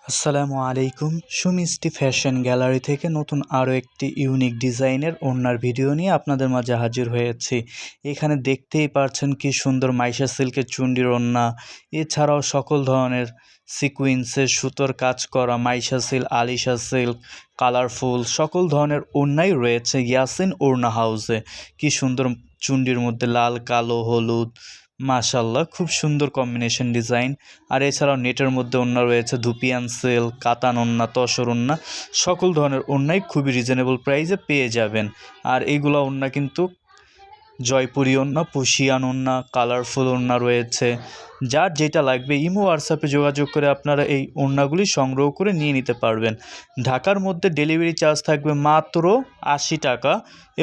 আসসালামু আলাইকুম। সুমিষ্টি fashion gallery থেকে নতুন আরও একটি ইউনিক ডিজাইনের ওড়নার ভিডিও নিয়ে আপনাদের মাঝে হাজির হয়েছি। এখানে দেখতেই পারছেন কি সুন্দর মাইশা সিল্কের চুন্ডির ওড়না, এছাড়াও সকল ধরনের সিকুয়েন্সের সুতোর কাজ করা Maisha silk, Alisha silk, colourful সকল ধরনের ওড়নাই রয়েছে ইয়াসিন ওড়না হাউসে। কি সুন্দর চুন্ডির মধ্যে লাল, কালো, হলুদ, মাশাল্লাহ খুব সুন্দর কম্বিনেশন ডিজাইন। আর এছাড়াও নেটের মধ্যে ওড়না রয়েছে ধুপিয়ান সিল্ক, কাতান ওড়না, তসর ওড়না, সকল ধরনের ওড়নাই খুবই রিজনেবল প্রাইসে পেয়ে যাবেন। আর এইগুলো ওড়না কিন্তু জয়পুরি ওড়না, পুশিয়ান ওড়না, কালারফুল ওড়না রয়েছে। যার যেটা লাগবে ইমো হোয়াটসঅ্যাপে যোগাযোগ করে আপনারা এই ওড়নাগুলি সংগ্রহ করে নিয়ে নিতে পারবেন। ঢাকার মধ্যে ডেলিভারি চার্জ থাকবে মাত্র ৮০ টাকা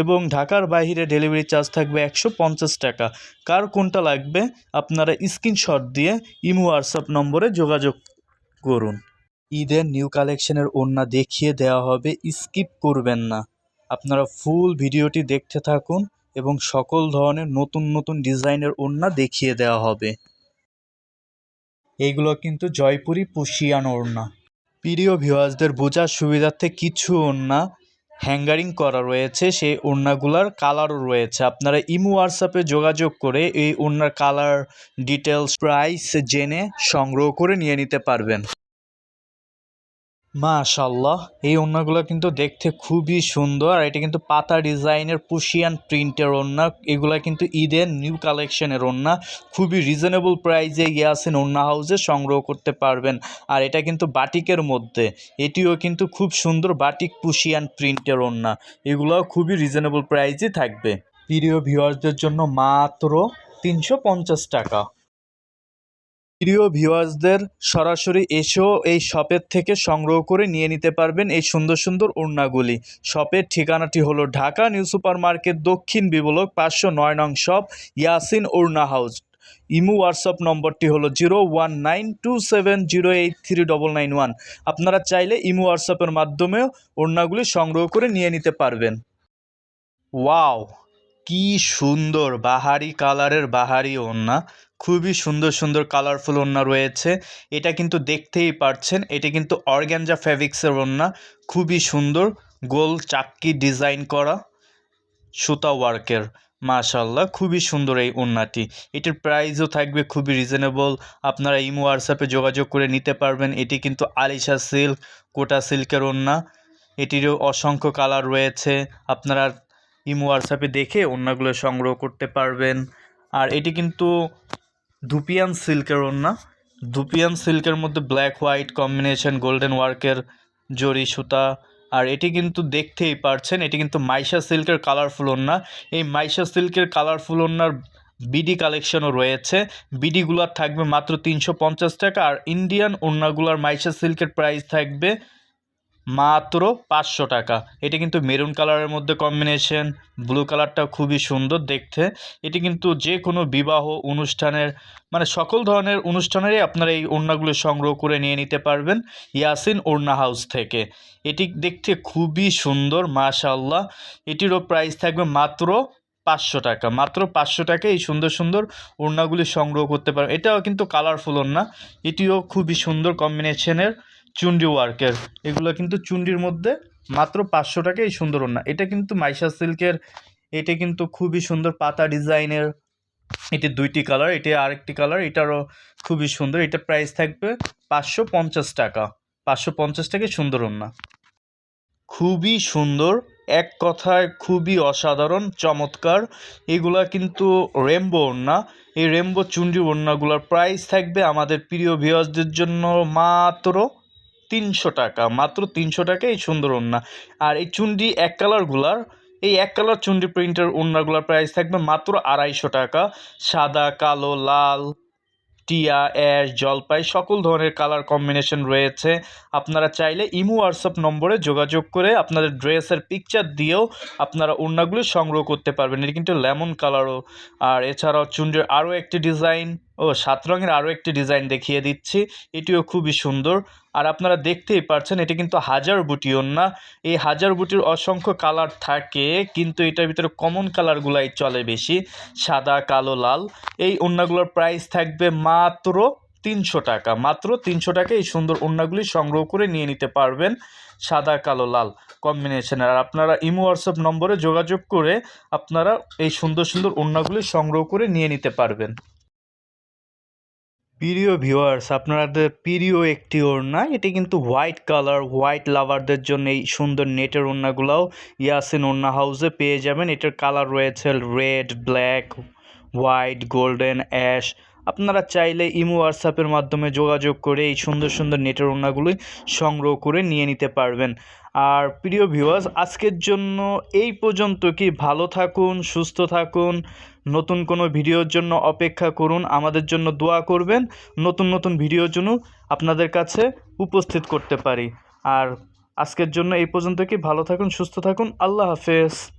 এবং ঢাকার বাইরে ডেলিভারি চার্জ থাকবে ১৫০ টাকা। কার কোনটা লাগবে আপনারা স্ক্রিনশট দিয়ে ইমো হোয়াটসঅ্যাপ নম্বরে যোগাযোগ করুন। ঈদের নিউ কালেকশনের ওড়না দেখিয়ে দেওয়া হবে, স্কিপ করবেন না। আপনারা ফুল ভিডিওটি দেখতে থাকুন এবং সকল ধরনের নতুন নতুন ডিজাইনের ওড়না দেখিয়ে দেওয়া হবে। এইগুলো কিন্তু জয়পুরি পুশিয়ান ওড়না। প্রিয় ভিউয়ার্সদের বোঝার সুবিধার্থে কিছু ওড়না হ্যাঙ্গারিং করা রয়েছে, সেই ওড়নাগুলার কালারও রয়েছে। আপনারা ইমো হোয়াটসঅ্যাপে যোগাযোগ করে এই ওড়নার কালার ডিটেলস প্রাইস জেনে সংগ্রহ করে নিয়ে নিতে পারবেন। মাশাআল্লাহ, এই ওড়নাগুলো কিন্তু দেখতে খুবই সুন্দর। আর এটা কিন্তু পাতা ডিজাইনের পুশিয়ান প্রিন্টের ওড়না। এগুলা কিন্তু ঈদের নিউ কালেকশনের ওড়না, খুবই রিজনেবল প্রাইসে ইয়াসিন ওড়না হাউসে সংগ্রহ করতে পারবেন। আর এটা কিন্তু বাটিকের মধ্যে, এটিও কিন্তু খুব সুন্দর বাটিক পুশিয়ান প্রিন্টের ওড়না। এগুলোও খুবই রিজনেবল প্রাইসে থাকবে। প্রিয় ভিউয়ার্সদের জন্য মাত্র ৩৫০ টাকা। প্রিয় ভিউয়ার্সদের সরাসরি এসেও এই শপের থেকে সংগ্রহ করে নিয়ে নিতে পারবেন এই সুন্দর সুন্দর ওড়নাগুলি। শপের ঠিকানাটি হলো ঢাকা নিউ সুপার মার্কেট, দক্ষিণ বি ব্লক, ৫০৯ নং শপ, ইয়াসিন ওড়না হাউস। ইমো হোয়াটসঅ্যাপ নম্বরটি হলো 019270839991। আপনারা চাইলে ইমো হোয়াটসঅ্যাপের মাধ্যমেও ওড়নাগুলি সংগ্রহ করে নিয়ে নিতে পারবেন। ওয়াও, কি সুন্দর বাহারি কালারের বাহারি ওড়না, খুবই সুন্দর সুন্দর কালারফুল ওড়না রয়েছে। এটা কিন্তু দেখতেই পারছেন, এটা কিন্তু অর্গ্যানজা ফ্যাব্রিক্সের ওড়না, খুবই সুন্দর গোল চাক্কি ডিজাইন করা সুতা ওয়ার্কের। মাশাল্লাহ খুবই সুন্দর এই ওড়নাটি। এটির প্রাইসও থাকবে খুবই রিজনেবল। আপনারা ইমো হোয়াটসঅ্যাপে যোগাযোগ করে নিতে পারবেন। এটি কিন্তু আলিশা সিল্ক, কোটা সিল্কের ওড়না। এটিরও অসংখ্য কালার রয়েছে, আপনারা ইমো হোয়াটসঅ্যাপে দেখে ওড়নাগুলো সংগ্রহ করতে পারবেন। আর এটি কিন্তু ধুপিয়ান সিল্কের ওড়না। ধুপিয়ান সিল্কের মধ্যে ব্ল্যাক হোয়াইট কম্বিনেশন, গোল্ডেন ওয়ার্কের জরি সুতা। আর এটি কিন্তু দেখতেই পারছেন, এটি কিন্তু মাইশা সিল্কের কালারফুল ওড়না। এই মাইশা সিল্কের কালারফুল ওড়নার বিডি কালেকশনও রয়েছে। বিডিগুলার থাকবে মাত্র ৩৫০ টাকা। আর ইন্ডিয়ান ওড়নাগুলার মাইশা সিল্কের প্রাইস থাকবে মাত্র ৫০০ টাকা। এটা কিন্তু মেরুন কালারের মধ্যে কম্বিনেশন, ব্লু কালারটা খুবই সুন্দর দেখতে। এটি কিন্তু যে কোনো বিবাহ অনুষ্ঠানের মানে সকল ধরনের অনুষ্ঠানেরই আপনারা এই ওড়নাগুলো সংগ্রহ করে নিয়ে নিতে পারবেন ইয়াসিন ওড়না হাউস থেকে। এটি দেখতে খুবই সুন্দর মাশাআল্লাহ। এটিরও প্রাইস থাকবে মাত্র ৫০০ টাকা। মাত্র ৫০০ টাকায় এই সুন্দর সুন্দর ওড়নাগুলি সংগ্রহ করতে পারবেন। এটাও কিন্তু কালারফুল ওড়না, এটিও খুবই সুন্দর কম্বিনেশনের চুন্ডি ওয়ার্কের। এগুলো কিন্তু চুন্ডির মধ্যে মাত্র ৫০০ টাকা এই সুন্দর ওড়না। এটা কিন্তু মাইশা সিল্কের, এটা কিন্তু খুবই সুন্দর পাতা ডিজাইনের। এটি দুইটি কালার, এটি আরেকটি কালার, এটারও খুবই সুন্দর। এটা প্রাইস থাকবে ৫৫০ টাকা। ৫৫০ টাকায় সুন্দর ওড়না, খুবই সুন্দর, এক কথায় খুবই অসাধারণ চমৎকার। এগুলা কিন্তু রেমবো ওড়না। এই রেমবো চুন্ডি ওড়নাগুলোর প্রাইস থাকবে আমাদের প্রিয় ভিউয়ার্সদের জন্য মাত্র ৩০০ টাকা। মাত্র ৩০০ টাকা এই সুন্দর ওড়না। আর এই চুন্ডি এক কালারগুলার, এই এক কালার চুন্ডি প্রিন্টের ওড়নাগুলোর প্রাইস থাকবে মাত্র ২৫০ টাকা। সাদা, কালো, লাল, টিয়া, অ্যাশ, জলপাই সকল ধরনের কালার কম্বিনেশন রয়েছে। আপনারা চাইলে ইমো হোয়াটসঅ্যাপ নম্বরে যোগাযোগ করে আপনাদের ড্রেসের পিকচার দিয়েও আপনারা ওড়নাগুলো সংগ্রহ করতে পারবেন। এটি কিন্তু লেমন কালারও। আর এছাড়াও চুন্ডির আরও একটি ডিজাইন, ৭ রঙের আরও একটি ডিজাইন দেখিয়ে দিচ্ছি, এটিও খুবই সুন্দর। আর আপনারা দেখতেই পারছেন এটি কিন্তু হাজার বুটি ওড়না। এই হাজার বুটির অসংখ্য কালার থাকে, কিন্তু এটার ভিতরে কমন কালারগুলাই চলে বেশি, সাদা, কালো, লাল। এই ওড়নাগুলোর প্রাইস থাকবে মাত্র 300 টাকা, মাত্র 300 টাকায় এই সুন্দর ওড়নাগুলি সংগ্রহ করে নিয়ে নিতে পারবেন সাদা কালো লাল কম্বিনেশনের। আর আপনারা ইমো হোয়াটসঅ্যাপ নম্বরে যোগাযোগ করে আপনারা এই সুন্দর সুন্দর ওড়নাগুলি সংগ্রহ করে নিয়ে নিতে পারবেন। প্রিয় ভিউয়ার্স, আপনাদের প্রিয় একটি ওড়না, এটি কিন্তু হোয়াইট কালার, হোয়াইট লাভারদের জন্য এই সুন্দর নেটের ওড়নাগুলাও ইয়াসিন ওড়না হাউসে পেয়ে যাবেন। এটার কালার রয়েছে red, black, white, golden, ash. আপনারা চাইলে ইমো হোয়াটসঅ্যাপের মাধ্যমে যোগাযোগ করে এই সুন্দর সুন্দর নেটের ওড়নাগুলি সংগ্রহ করে নিয়ে নিতে পারবেন। আর প্রিয় ভিউয়ার্স, আজকের জন্য এই পর্যন্ত। কি ভালো থাকুন, সুস্থ থাকুন, নতুন কোনো ভিডিওর জন্য অপেক্ষা করুন, আমাদের জন্য দোয়া করবেন, নতুন নতুন ভিডিওর জন্য আপনাদের কাছে উপস্থিত করতে পারি। আর আজকের জন্য এই পর্যন্ত। কি ভালো থাকুন, সুস্থ থাকুন, আল্লাহ হাফেজ।